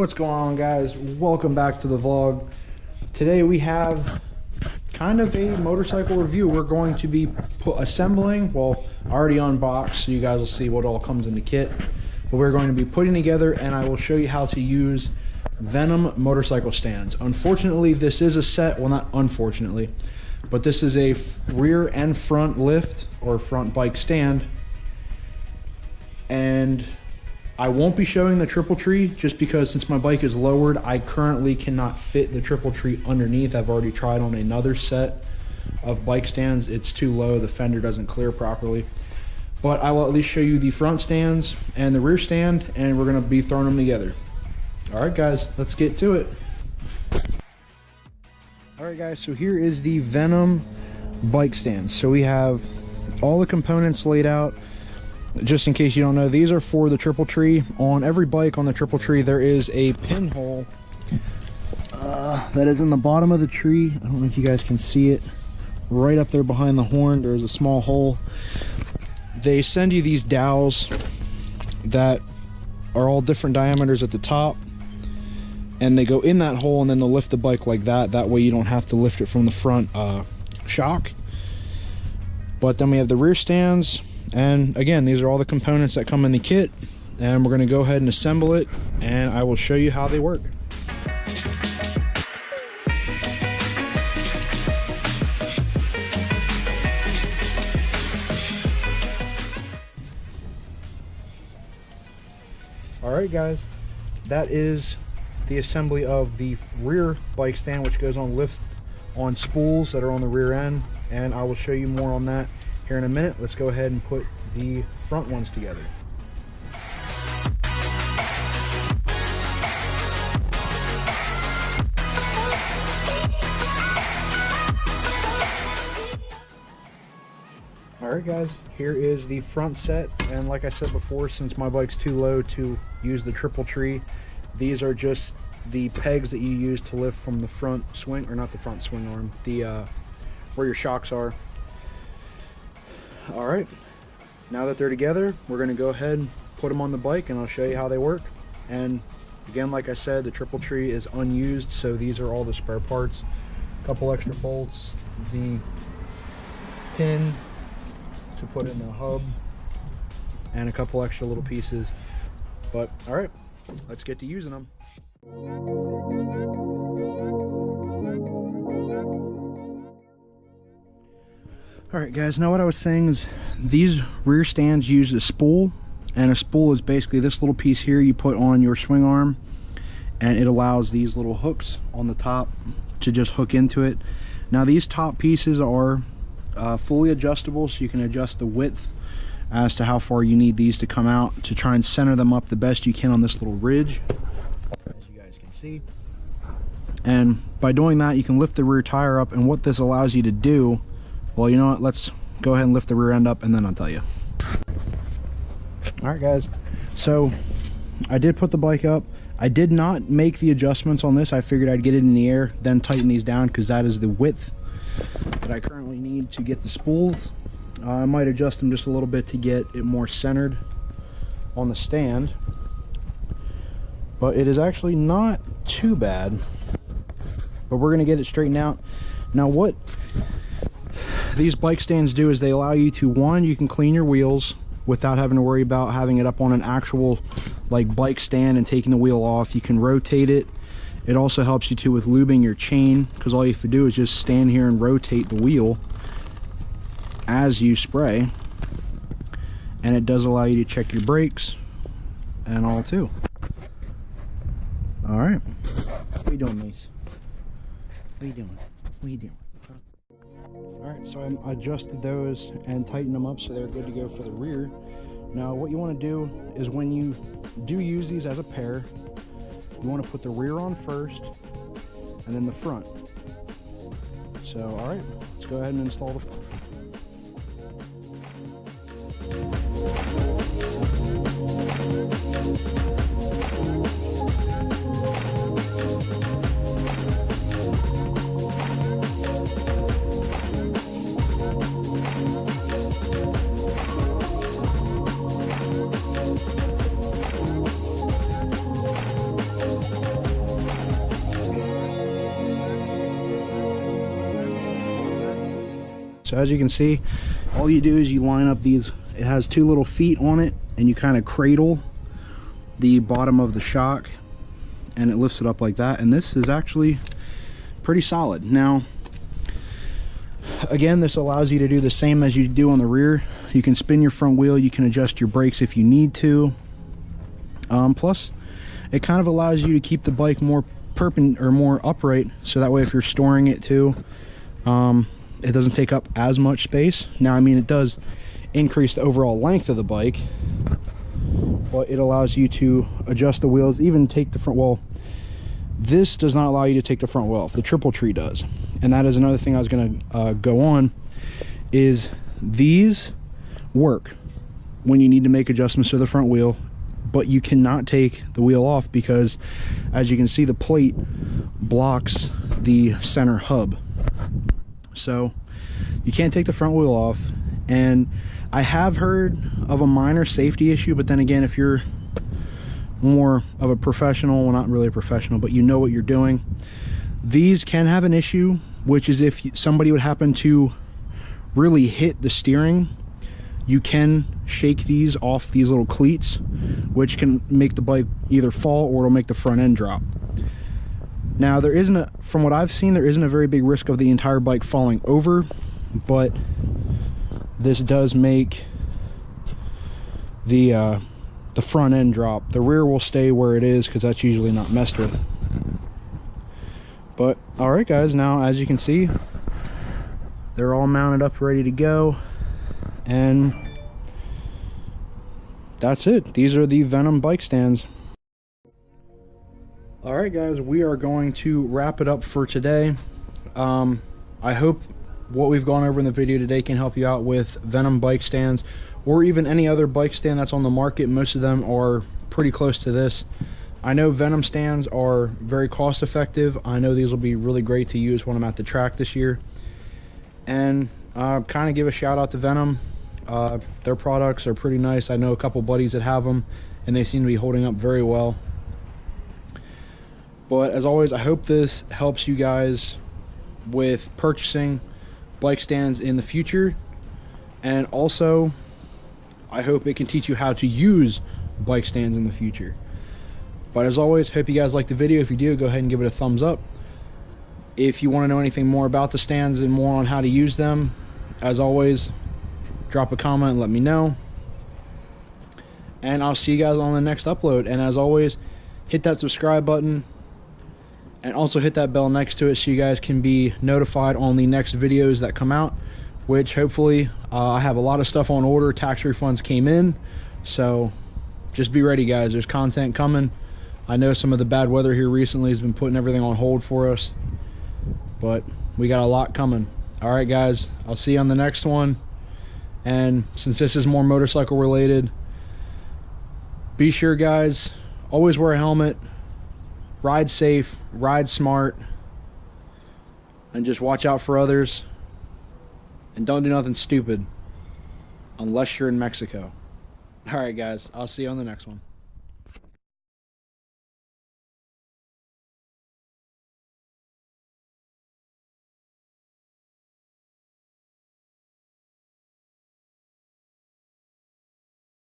What's going on, guys? Welcome back to the vlog. Today we have kind of a motorcycle review. We're going to be assembling, well, already unboxed, so you guys will see what all comes in the kit. But we're going to be putting together, and I will show you how to use Venom motorcycle stands. Unfortunately, this is a set, well, not unfortunately, but this is a rear and front lift or front bike stand. And I won't be showing the triple tree just because since my bike is lowered, I currently cannot fit the triple tree underneath. I've already tried on another set of bike stands. It's too low, the fender doesn't clear properly. But I will at least show you the front stands and the rear stand, and we're gonna be throwing them together. All right, guys, let's get to it. All right, guys, so here is the Venom bike stand. So we have all the components laid out. Just in case you don't know, these are for the triple tree. On every bike on the triple tree, there is a pinhole that is in the bottom of the tree. I don't know if you guys can see it. Right up there behind the horn, there's a small hole. They send you these dowels that are all different diameters at the top, and they go in that hole, and then they'll lift the bike like that. That way you don't have to lift it from the front shock. But then we have the rear stands. And again, these are all the components that come in the kit, and we're going to go ahead and assemble it, and I will show you how they work. Alright, guys, that is the assembly of the rear bike stand, which goes on lifts on spools that are on the rear end, and I will show you more on that here in a minute. Let's go ahead and put the front ones together. Alright, guys, here is the front set, and like I said before, since my bike's too low to use the triple tree, these are just the pegs that you use to lift from the front swing, or not the front swing arm, the where your shocks are. Alright, now that they're together, we're going to go ahead and put them on the bike, and I'll show you how they work. And again, like I said, the triple tree is unused, so these are all the spare parts. A couple extra bolts, the pin to put in the hub, and a couple extra little pieces. But alright, let's get to using them. Alright, guys, now what I was saying is these rear stands use a spool, and a spool is basically this little piece here you put on your swing arm, and it allows these little hooks on the top to just hook into it. Now these top pieces are fully adjustable, so you can adjust the width as to how far you need these to come out to try and center them up the best you can on this little ridge, as you guys can see. And by doing that, you can lift the rear tire up, and what this allows you to do, well, you know what, let's go ahead and lift the rear end up, and then I'll tell you. Alright, guys, so I did put the bike up. I did not make the adjustments on this. I figured I'd get it in the air, then tighten these down, because that is the width that I currently need to get the spools. I might adjust them just a little bit to get it more centered on the stand, but it is actually not too bad. But we're going to get it straightened out. Now, what these bike stands do is they allow you to, one, you can clean your wheels without having to worry about having it up on an actual like bike stand and taking the wheel off. You can rotate it. It also helps you too with lubing your chain, because all you have to do is just stand here and rotate the wheel as you spray, and it does allow you to check your brakes and all too. All right, what are you doing, Mace? What are you doing? What are you doing? Alright, so I adjusted those and tightened them up so they're good to go for the rear. Now what you want to do is, when you do use these as a pair, you want to put the rear on first and then the front. So alright, let's go ahead and install the front. So as you can see, all you do is you line up these, it has 2 little feet on it, and you kind of cradle the bottom of the shock and it lifts it up like that, and this is actually pretty solid. Now again, this allows you to do the same as you do on the rear. You can spin your front wheel, you can adjust your brakes if you need to. Plus it kind of allows you to keep the bike more more upright, so that way if you're storing it too, it doesn't take up as much space. Now I mean, it does increase the overall length of the bike, but it allows you to adjust the wheels, even take the front. Well, this does not allow you to take the front wheel off. The triple tree does, and that is another thing I was going to go on, is these work when you need to make adjustments to the front wheel, but you cannot take the wheel off because, as you can see, the plate blocks the center hub, so you can't take the front wheel off. And I have heard of a minor safety issue, but then again, if you're more of a professional, well, not really a professional, but you know what you're doing, these can have an issue, which is if somebody would happen to really hit the steering, you can shake these off these little cleats, which can make the bike either fall or it'll make the front end drop. Now there isn't from what I've seen, there isn't a very big risk of the entire bike falling over, but this does make the front end drop. The rear will stay where it is because that's usually not messed with. But all right guys, now as you can see, they're all mounted up, ready to go, and that's it. These are the Venom bike stands. All right guys, we are going to wrap it up for today. I hope what we've gone over in the video today can help you out with Venom bike stands, or even any other bike stand that's on the market. Most of them are pretty close to this. I know Venom stands are very cost effective. I know these will be really great to use when I'm at the track this year. And kind of give a shout out to Venom. Their products are pretty nice. I know a couple buddies that have them, and they seem to be holding up very well. But as always, I hope this helps you guys with purchasing bike stands in the future, and also I hope it can teach you how to use bike stands in the future. But as always, hope you guys like the video. If you do, go ahead and give it a thumbs up. If you want to know anything more about the stands and more on how to use them, as always, drop a comment and let me know, and I'll see you guys on the next upload. And as always, hit that subscribe button and also hit that bell next to it so you guys can be notified on the next videos that come out, which hopefully I have a lot of stuff on order. Tax refunds came in, so just be ready guys. There's content coming. I know some of the bad weather here recently has been putting everything on hold for us, but we got a lot coming. All right guys, I'll see you on the next one. And since this is more motorcycle related, be sure guys, always wear a helmet, ride safe, ride smart, and just watch out for others, and don't do nothing stupid unless you're in Mexico. All right guys, I'll see you on the next one.